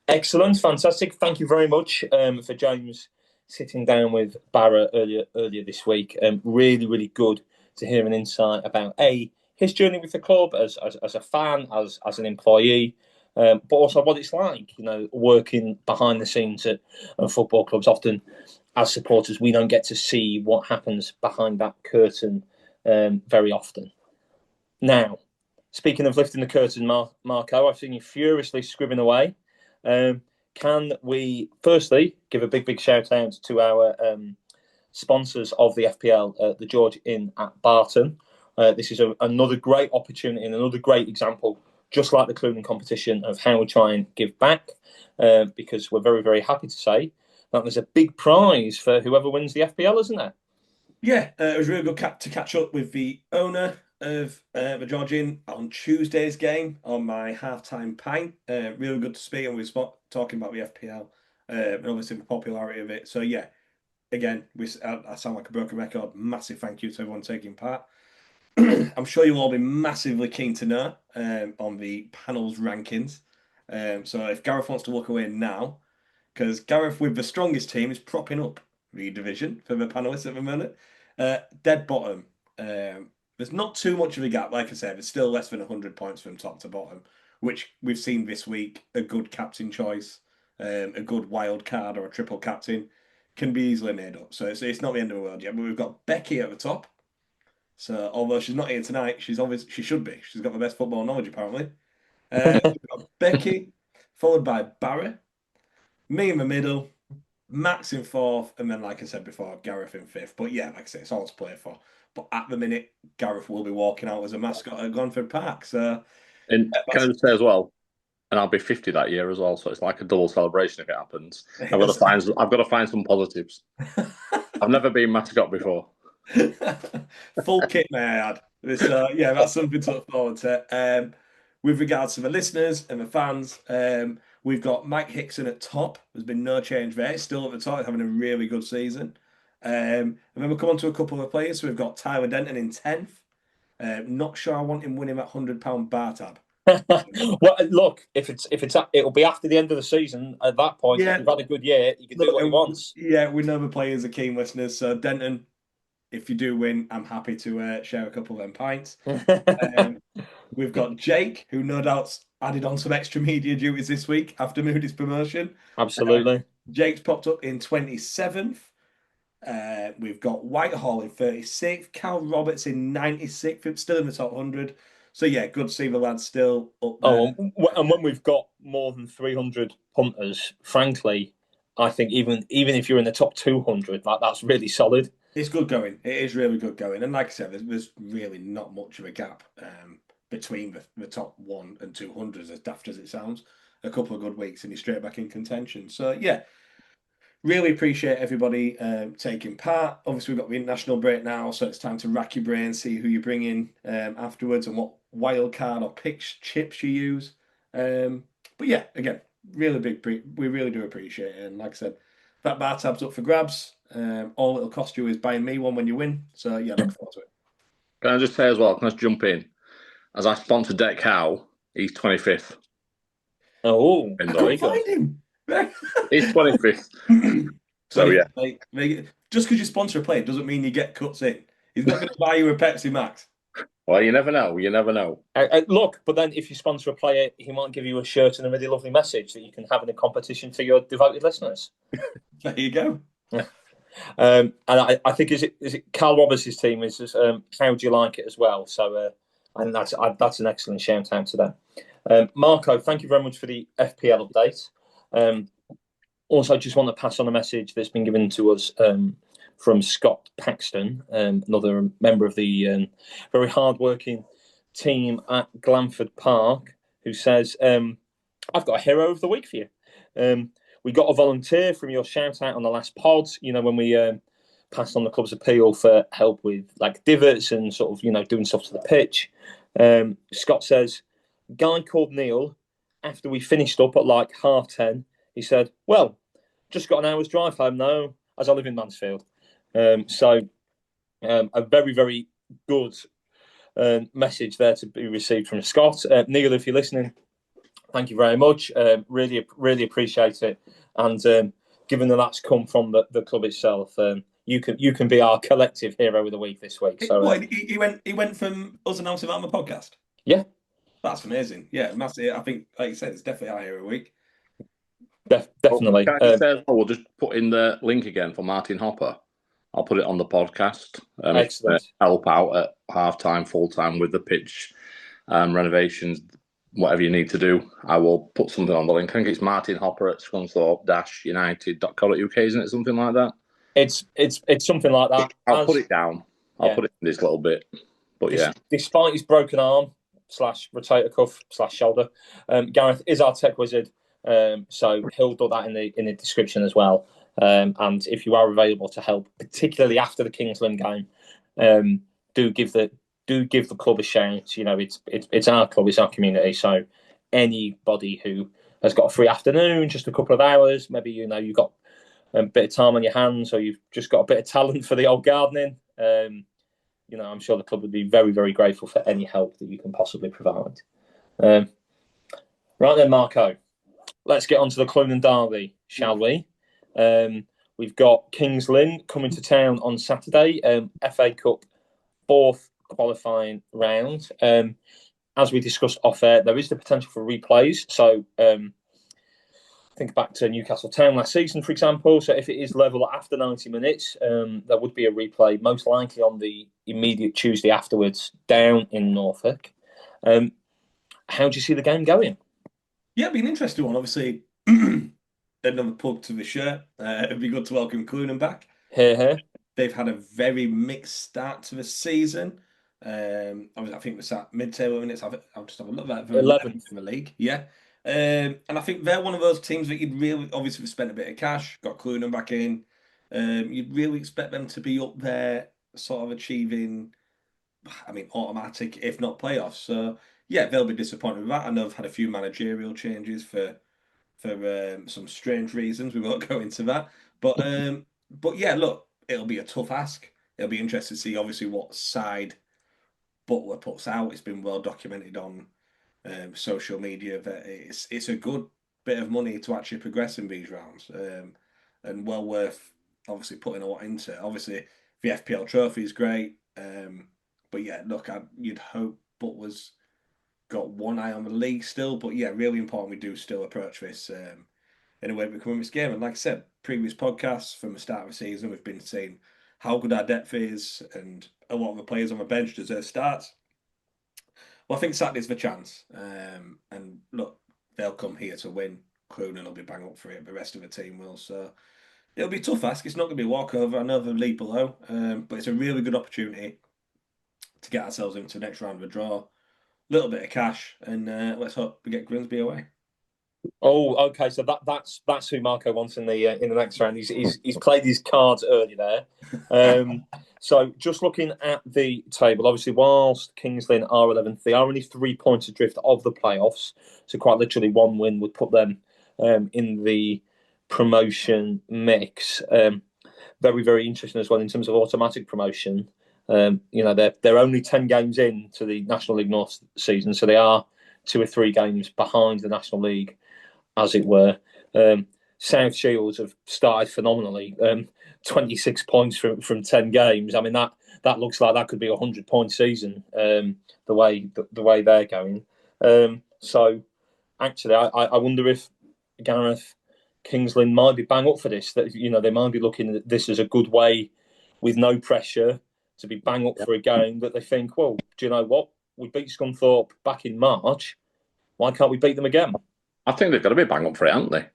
Speaker 2: Excellent, fantastic. Thank you very much for James sitting down with Barra earlier this week. Really, really good to hear an insight about his journey with the club as a fan, as an employee, but also what it's like, working behind the scenes at football clubs. Often, as supporters, we don't get to see what happens behind that curtain very often. Now, speaking of lifting the curtain, Marco, I've seen you furiously scribbling away. Can we firstly give a big shout out to our sponsors of the FPL, the George Inn at Barton? This is another great opportunity and another great example, just like the Clunan competition, of how we try and give back, because we're very, very happy to say that there's a big prize for whoever wins the FPL, isn't there?
Speaker 4: Yeah, it was really good to catch up with the owner of the George Inn on Tuesday's game on my halftime pint. Really good to speak, and we were talking about the FPL and obviously the popularity of it. So yeah, again, I sound like a broken record. Massive thank you to everyone taking part. I'm sure you'll all be massively keen to know on the panel's rankings. So if Gareth wants to walk away now, because Gareth with the strongest team is propping up the division for the panelists at the moment. Dead bottom. There's not too much of a gap. Like I said, there's still less than 100 points from top to bottom, which we've seen this week. A good captain choice, a good wild card or a triple captain can be easily made up. So it's not the end of the world yet. But we've got Becky at the top. So although she's not here tonight, she should be. She's got the best football knowledge apparently. We've got Becky, followed by Barra, me in the middle, Max in fourth, and then, like I said before, Gareth in fifth. But yeah, like I said, it's all to play for. But at the minute, Gareth will be walking out as a mascot at Glenford Park. So,
Speaker 3: and can I just say as well, and I'll be 50 that year as well, so it's like a double celebration if it happens. I've got to find some positives. I've never been mascot before.
Speaker 4: Full kit, may I add? Yeah, that's something to look forward to. With regards to the listeners and the fans, we've got Mike Hickson at top. There's been no change there. He's still at the top, having a really good season. And then we'll come on to a couple of players. So we've got Tyler Denton in 10th. Not sure I want him winning that £100 bar tab.
Speaker 2: Well, look, if it's it'll be after the end of the season. At that point, if you've had a good year, you can do what he wants.
Speaker 4: Yeah, we know the players are keen listeners. So Denton, if you do win, I'm happy to share a couple of them pints. We've got Jake, who no doubt's added on some extra media duties this week after Moody's promotion.
Speaker 2: Absolutely.
Speaker 4: Jake's popped up in 27th. We've got Whitehall in 36th. Cal Roberts in 96th, still in the top 100. So yeah, good to see the lads still up there.
Speaker 2: And when we've got more than 300 punters, frankly, I think even if you're in the top 200, that's really solid.
Speaker 4: It's good going. It is really good going. And like I said, there's really not much of a gap between the top 1 and 200, as daft as it sounds. A couple of good weeks and you're straight back in contention. So yeah, really appreciate everybody taking part. Obviously, we've got the international break now, so it's time to rack your brain, see who you bring in afterwards and what wild card or chips you use. But yeah, again, really big. We really do appreciate it. And like I said, that bar tab's up for grabs. All it'll cost you is buying me one when you win. So yeah, look forward to it.
Speaker 3: Can I just say as well, can I just jump in? as I sponsor Deck Cow, he's 25th.
Speaker 2: Oh,
Speaker 3: in the
Speaker 4: Can't
Speaker 3: league.
Speaker 4: find him.
Speaker 3: He's 25th. So, yeah.
Speaker 4: Just because you sponsor a player doesn't mean you get cuts in. He's not going to buy you a Pepsi Max.
Speaker 3: Well, you never know. You never know.
Speaker 2: Look, but then if you sponsor a player, he might give you a shirt and a really lovely message that you can have in a competition for your devoted listeners.
Speaker 4: There you go.
Speaker 2: And I think is it Carl Roberts' team is how do you like it as well? So I think that's an excellent shout out to them. Marco, thank you very much for the FPL update. Also, just want to pass on a message that's been given to us from Scott Paxton, another member of the very hard-working team at Glanford Park, who says, I've got a hero of the week for you. We got a volunteer from your shout-out on the last pod, when we passed on the club's appeal for help with like divots and sort of, doing stuff to the pitch. Scott says, guy called Neil, after we finished up at like 10:30, he said, well, just got an hour's drive home now, as I live in Mansfield. So a very, very good message there to be received from Scott. Neil, if you're listening, thank you very much. Really, really appreciate it. And given that that's come from the club itself, you can be our collective hero of the week this week. So
Speaker 4: he went from us announcing that on the podcast.
Speaker 2: Yeah,
Speaker 4: that's amazing. Yeah, massive. I think, like you said, it's definitely our hero of the week.
Speaker 2: Definitely.
Speaker 3: Can I just say, we'll just put in the link again for Martin Hopper. I'll put it on the podcast.
Speaker 2: Excellent.
Speaker 3: Help out at half-time, full-time with the pitch renovations, whatever you need to do. I will put something on the link. I think it's Martin Hopper at scunthorpe-united.co.uk, isn't it? Something like that?
Speaker 2: It's something like that.
Speaker 3: I'll put it down. I'll put it in this little bit. But
Speaker 2: despite his broken arm / rotator cuff / shoulder, Gareth is our tech wizard. So he'll do that in the description as well. And if you are available to help, particularly after the Kingsland game, do give the club a shout. It's our club, it's our community. So anybody who has got a free afternoon, just a couple of hours, maybe you've got a bit of time on your hands, or you've just got a bit of talent for the old gardening. I'm sure the club would be very, very grateful for any help that you can possibly provide. Right then, Marco. Let's get on to the Clunan Derby, shall we? We've got Kings Lynn coming to town on Saturday, FA Cup 4th qualifying round. As we discussed off air, there is the potential for replays. So think back to Newcastle Town last season, for example. So if it is level after 90 minutes, there would be a replay, most likely on the immediate Tuesday afterwards, down in Norfolk. How do you see the game going?
Speaker 4: Yeah, it'd be an interesting one. Obviously, another plug to the shirt. It'd be good to welcome Clunan back.
Speaker 2: Here.
Speaker 4: They've had a very mixed start to the season. I think we're sat mid-table minutes. I'll just have a look at that. 11th in the league. Yeah. And I think they're one of those teams that you'd really, obviously, spent a bit of cash, got Clunan back in. You'd really expect them to be up there, sort of achieving, automatic, if not playoffs. So, yeah, they'll be disappointed with that. I know they've had a few managerial changes for some strange reasons. We won't go into that. But yeah, look, it'll be a tough ask. It'll be interesting to see, obviously, what side Butler puts out. It's been well documented on social media that it's a good bit of money to actually progress in these rounds, and well worth obviously putting a lot into. Obviously, the FPL trophy is great, but yeah, look, you'd hope Butler's got one eye on the league still. But yeah, really important we do still approach this in a way we come in this game. And like I said, previous podcasts from the start of the season, we've been saying how good our depth is, and a lot of the players on the bench deserve starts. Well, I think Saturday's the chance. And look, they'll come here to win. Clunan will be bang up for it. The rest of the team will. So it'll be a tough ask. It's not going to be a walkover. I know the league below, but it's a really good opportunity to get ourselves into the next round of a draw. Little bit of cash, and let's hope we get Grimsby away.
Speaker 2: Oh, okay. So that's who Marco wants in the next round. He's played his cards early there. So just looking at the table, obviously, whilst Kings Lynn are 11th, they are only 3 points adrift of the playoffs. So quite literally, one win would put them in the promotion mix. Very, very interesting as well in terms of automatic promotion. They're only 10 games in to the National League North season, so they are 2 or 3 games behind the National League, as it were. South Shields have started phenomenally. 26 points from 10 games. I mean, that looks like that could be a 100-point season. The way they're going. So actually, I wonder if Gareth, Kings Lynn might be bang up for this. That they might be looking at this as a good way, with no pressure, to be bang up for a game that they think, well, do you know what? We beat Scunthorpe back in March. Why can't we beat them again?
Speaker 3: I think they've got to be bang up for it, haven't they?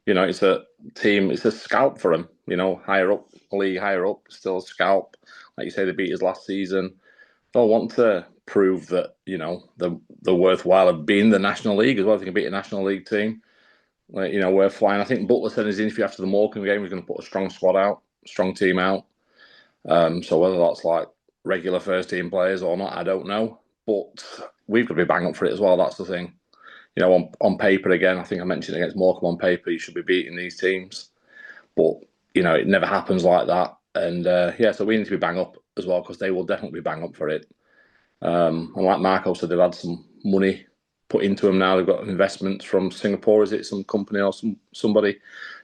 Speaker 3: It's a team, it's a scalp for them. Higher up, league higher up, still a scalp. Like you say, they beat us last season. They'll want to prove that, they're worthwhile of being the National League as well. If they can beat a National League team, we're flying. I think Butler said in his interview after the Morecombe game, he's going to put a strong squad out, strong team out. So whether that's like regular first team players or not, I don't know. But we've got to be bang up for it as well. That's the thing. On paper, again, I think I mentioned against Morecambe, on paper, you should be beating these teams. But, it never happens like that. And, so we need to be bang up as well, because they will definitely be bang up for it. And like Marco said, they've had some money put into them now. They've got investments from Singapore, is it? Some company or somebody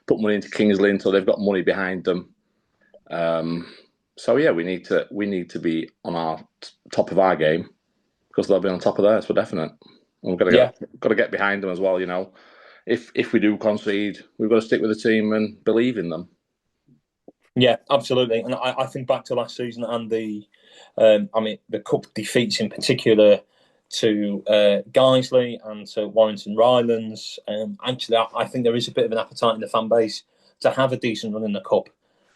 Speaker 3: put money into Kings Lynn, so they've got money behind them. We need to be on our top of our game, because they'll be on top of theirs for definite. And we've got to get behind them as well. If we do concede, we've got to stick with the team and believe in them.
Speaker 2: Yeah, absolutely. And I think back to last season and the cup defeats in particular to Guiseley and to Warrington Rylands. Actually, I think there is a bit of an appetite in the fan base to have a decent run in the cup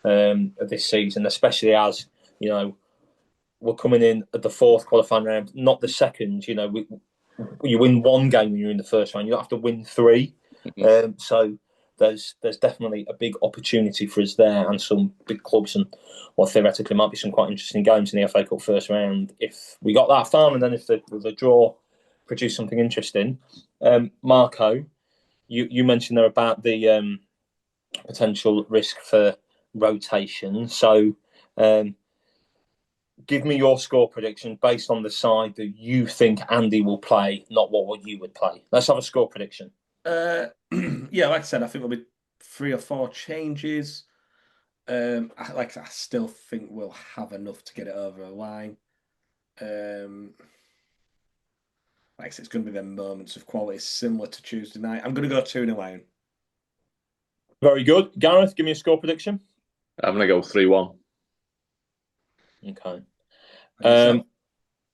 Speaker 2: this season, especially as we're coming in at the 4th qualifying round, not the second. You win 1 game when you're in the first round. You don't have to win 3.
Speaker 3: Mm-hmm.
Speaker 2: So there's definitely a big opportunity for us there, and some big clubs, and theoretically might be some quite interesting games in the FA Cup first round if we got that far, and then if the draw produced something interesting. Marco, you mentioned there about the potential risk for rotation. So give me your score prediction based on the side that you think Andy will play, not what you would play. Let's have a score prediction.
Speaker 4: Like I said, I think there'll be 3 or 4 changes. I still think we'll have enough to get it over a line. Like I said, it's going to be them moments of quality similar to Tuesday night. I'm going to go 2-0 Iron.
Speaker 2: Very good. Gareth, give me a score prediction.
Speaker 3: I'm going to go 3-1.
Speaker 2: Okay. I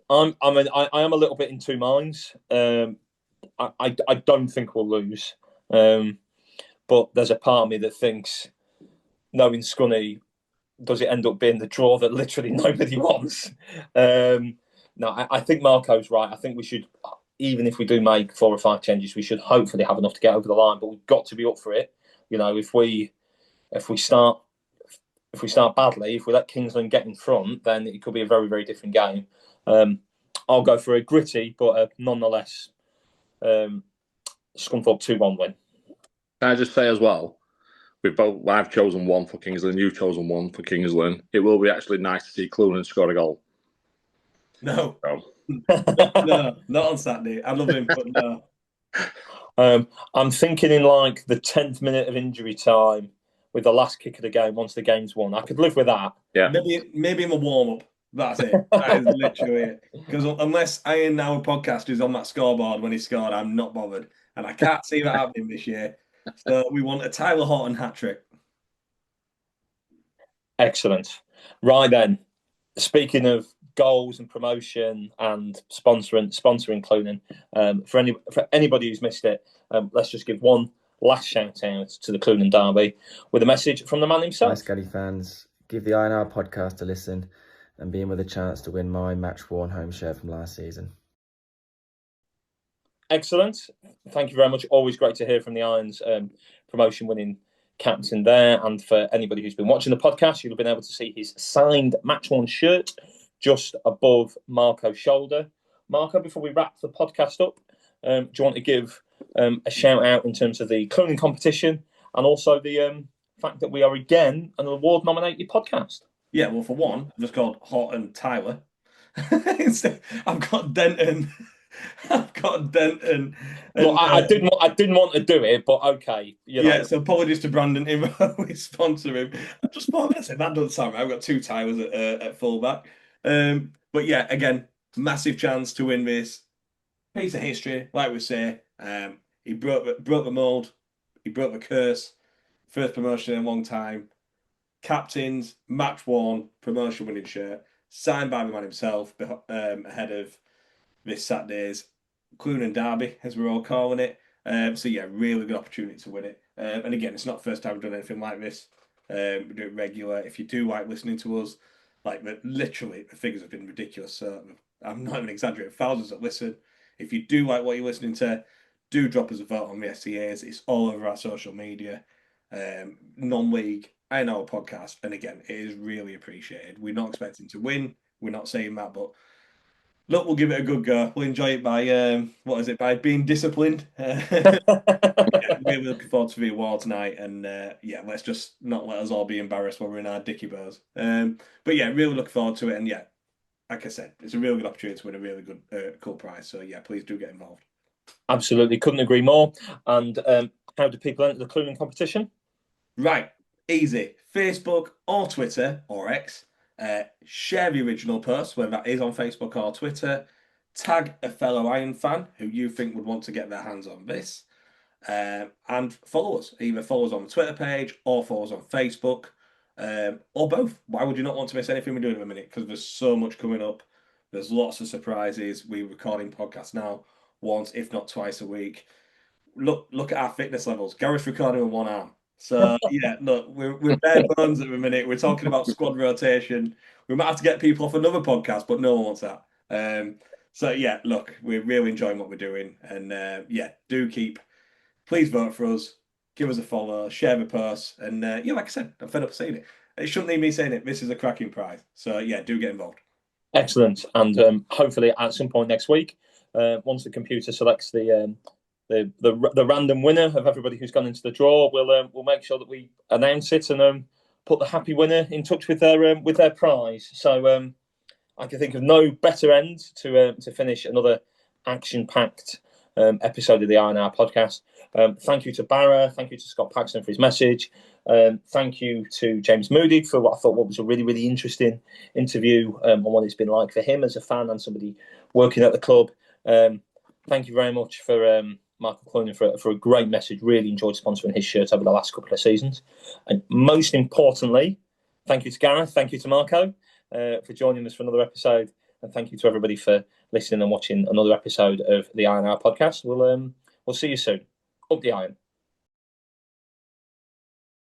Speaker 2: am a little bit in 2 minds. I don't think we'll lose. But there's a part of me that thinks, knowing Scunny, does it end up being the draw that literally nobody wants? No, I think Marco's right. I think we should, even if we do make 4 or 5 changes, we should hopefully have enough to get over the line. But we've got to be up for it. If we start badly, if we let Kingsland get in front, then it could be a very, very different game. I'll go for a gritty, but nonetheless, Scunthorpe 2-1 win.
Speaker 3: Can I just say as well, I've chosen 1 for Kingsland, you've chosen 1 for Kingsland. It will be actually nice to see Clunan score a goal.
Speaker 4: No. No, not on Saturday. I love him, but no.
Speaker 2: I'm thinking in like the 10th minute of injury time with the last kick of the game once the game's won. I could live with that.
Speaker 3: Yeah.
Speaker 4: Maybe in a warm-up. That's it. That is literally it. Because unless Ian, our podcast, is on that scoreboard when he scored, I'm not bothered. And I can't see that happening this year. So we want a Tyler Horton hat-trick.
Speaker 2: Excellent. Right then, speaking of goals and promotion and sponsoring Clunan, for anybody who's missed it, let's just give one last shout out to the Clunan Derby with a message from the man himself.
Speaker 5: Hi, Scuddy fans. Give the INR podcast a listen and be in with a chance to win my match-worn home shirt from last season.
Speaker 2: Excellent. Thank you very much. Always great to hear from the Irons promotion-winning captain there. And for anybody who's been watching the podcast, you'll have been able to see his signed match-worn shirt just above Marco's shoulder. Marco, before we wrap the podcast up, do you want to give a shout-out in terms of the Clunan competition and also the fact that we are again an award-nominated podcast?
Speaker 4: Yeah, well, for one, I've just called Horton Tyler. Instead, I've got Denton. I've got Denton.
Speaker 2: Look,
Speaker 4: And
Speaker 2: I didn't want to do it, but okay, you know.
Speaker 4: yeah, so apologies to Brandon we sponsor him. I just thought I said that doesn't sound right. I've got two Tylers at fullback. But yeah, again, massive chance to win this piece of history, like we say. He broke the mold, he broke the curse. First promotion in a long time. Captains, match worn, promotion winning shirt, signed by the man himself ahead of this Saturday's Clunan Derby, as we're all calling it. So yeah, really good opportunity to win it. And again, it's not the first time we've done anything like this. We do it regular. If you do like listening to us, literally the figures have been ridiculous. So I'm not even exaggerating. Thousands that listen. If you do like what you're listening to, do drop us a vote on the SCAs. It's all over our social media. Non-league, I know podcast, and again, it is really appreciated. We're not expecting to win. We're not saying that, but look, we'll give it a good go. We'll enjoy it by being disciplined. Yeah, really looking forward to the award tonight, and yeah, let's just not let us all be embarrassed when we're in our dicky bows. But yeah, really looking forward to it, and yeah, like I said, it's a really good opportunity to win a really good, cool prize. So yeah, please do get involved.
Speaker 2: Absolutely, couldn't agree more. And how do people enter the Clunan competition?
Speaker 4: Right, easy. Facebook or Twitter or X. Share the original post, whether that is on Facebook or Twitter. Tag a fellow Iron fan who you think would want to get their hands on this. And follow us. Either follow us on the Twitter page or follow us on Facebook. Or both. Why would you not want to miss anything we're doing in a minute? Because there's so much coming up. There's lots of surprises. We're recording podcasts now once, if not twice a week. Look at our fitness levels. Gareth's recording with one arm. So yeah, look, we're bare bones at the minute. We're talking about squad rotation. We might have to get people off another podcast, but no one wants that. So yeah, look, we're really enjoying what we're doing, and yeah, please vote for us, give us a follow, share the post, and yeah, like I said, I'm fed up saying it. It shouldn't need me saying it. This is a cracking prize. So yeah, do get involved.
Speaker 2: Excellent, and hopefully at some point next week, once the computer selects the random winner of everybody who's gone into the draw, we'll make sure that we announce it and put the happy winner in touch with their prize. So I can think of no better end to finish another action-packed episode of the R&R podcast. Thank you to Barra, thank you to Scott Paxton for his message. Thank you to James Moody for what I thought was a really, really interesting interview on what it's been like for him as a fan and somebody working at the club. Thank you very much for Michael Clunan for a great message. Really enjoyed sponsoring his shirt over the last couple of seasons. And most importantly, thank you to Gareth, thank you to Marco for joining us for another episode. And thank you to everybody for listening and watching another episode of the R&R podcast. We'll see you soon. Up the iron.